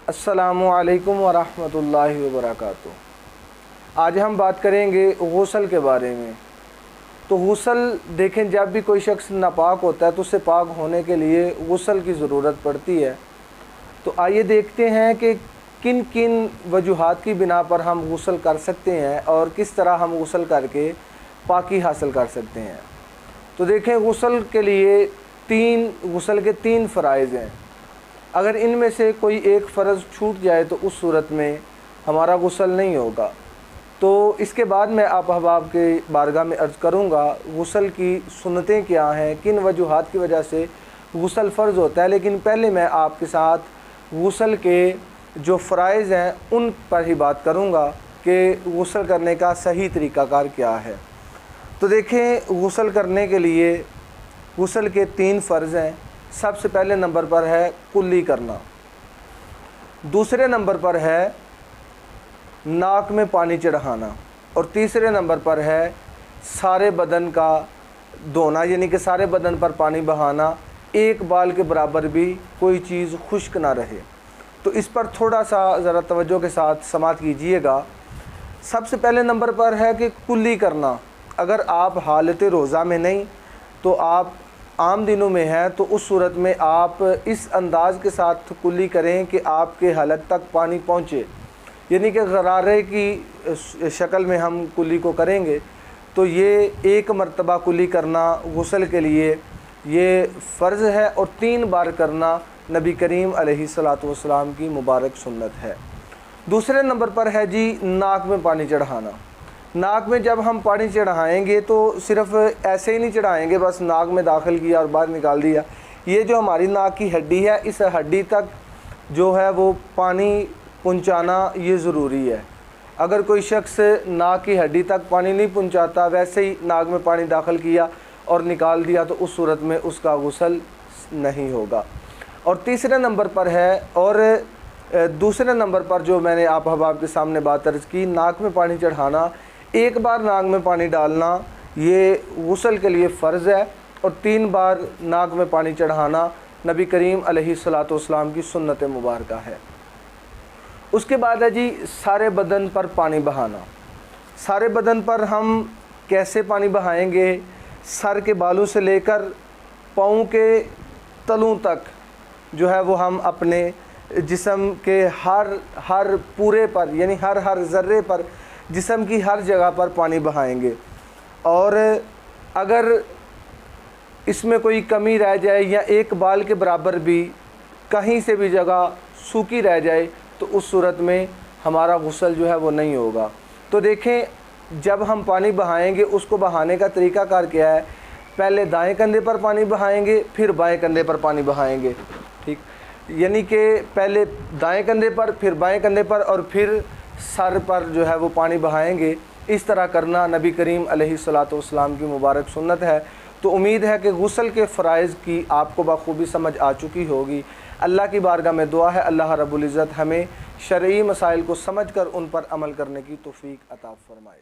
अस्सलामु अलैकुम वरहमतुल्लाहि वबरकातुहू। आज हम बात करेंगे गुसल के बारे में। तो गुसल देखें, जब भी कोई शख्स नापाक होता है तो उससे पाक होने के लिए गुसल की ज़रूरत पड़ती है। तो आइए देखते हैं कि किन किन वजूहात की बिना पर हम गुसल कर सकते हैं और किस तरह हम गुसल करके पाकी हासिल कर सकते हैं। तो देखें, गुसल के लिए गुसल के तीन फ़राइज़ हैं। अगर इनमें से कोई एक फ़र्ज़ छूट जाए तो उस सूरत में हमारा गुसल नहीं होगा। तो इसके बाद मैं आप अहबाब के बारगाह में अर्ज़ करूँगा गुसल की सुन्नतें क्या हैं, किन वजूहात की वजह से गुसल फ़र्ज़ होता है। लेकिन पहले मैं आपके साथ गुसल के जो फ़राइज़ हैं उन पर ही बात करूँगा कि गुसल करने का सही तरीक़ाकार क्या है। तो देखें, गुसल करने के लिए गुसल के तीन फ़र्ज़ हैं। सबसे पहले नंबर पर है कुल्ली करना, दूसरे नंबर पर है नाक में पानी चढ़ाना और तीसरे नंबर पर है सारे बदन का धोना, यानी कि सारे बदन पर पानी बहाना, एक बाल के बराबर भी कोई चीज़ खुश्क ना रहे। तो इस पर थोड़ा सा ज़रा तवज्जो के साथ समाअत कीजिएगा। सबसे पहले नंबर पर है कि कुल्ली करना। अगर आप हालत रोज़ा में नहीं तो आप आम दिनों में है तो उस सूरत में आप इस अंदाज़ के साथ कुल्ली करें कि आपके हलक तक पानी पहुँचे, यानी कि गरारे की शक्ल में हम कुल्ली को करेंगे। तो ये एक मरतबा कुल्ली करना गुसल के लिए ये फ़र्ज़ है और 3 बार करना नबी करीम अलैहिस्सलातु वस्सलाम की मुबारक सुन्नत है। दूसरे नंबर पर है जी नाक में पानी चढ़ाना। नाक में जब हम पानी चढ़ाएंगे तो सिर्फ़ ऐसे ही नहीं चढ़ाएंगे, बस नाक में दाखिल किया और बाहर निकाल दिया। ये जो हमारी नाक की हड्डी है, इस हड्डी तक जो है वो पानी पहुंचाना ये ज़रूरी है। अगर कोई शख्स नाक की हड्डी तक पानी नहीं पहुंचाता, वैसे ही नाक में पानी दाखिल किया और निकाल दिया, तो उस सूरत में उसका गुसल नहीं होगा। और तीसरे नंबर पर है और दूसरे नंबर पर जो मैंने आप अहबाब के सामने बात अर्ज़ की, नाक में पानी चढ़ाना, एक बार नाक में पानी डालना ये गुसल के लिए फ़र्ज़ है और 3 बार नाक में पानी चढ़ाना नबी करीम अलैहिस्सलातु वस्सलाम की सुन्नत मुबारक है। उसके बाद है जी सारे बदन पर पानी बहाना। सारे बदन पर हम कैसे पानी बहाएंगे? सर के बालों से लेकर पाँव के तलों तक जो है वो हम अपने जिस्म के हर पूरे पर, यानी हर ज़र्रे पर, जिस्म की हर जगह पर पानी बहाएंगे। और अगर इसमें कोई कमी रह जाए या एक बाल के बराबर भी कहीं से भी जगह सूखी रह जाए तो उस सूरत में हमारा गुसल जो है वो नहीं होगा। तो देखें, जब हम पानी बहाएंगे उसको बहाने का तरीक़ाकार क्या है? पहले दाएं कंधे पर पानी बहाएंगे, फिर बाएं कंधे पर पानी बहाएंगे। ठीक, यानी कि पहले दाएं कंधे पर, फिर बाएं कंधे पर और फिर सर पर जो है वो पानी बहाएंगे। इस तरह करना नबी करीम अलैहिस्सलातु वस्सलाम की मुबारक सुन्नत है। तो उम्मीद है कि गुसल के फ़राइज़ की आपको बखूबी समझ आ चुकी होगी। अल्लाह की बारगाह में दुआ है अल्लाह रब्बुल इज़्ज़त हमें शरई मसाइल को समझ कर उन पर अमल करने की तौफ़ीक़ अता फ़रमाए।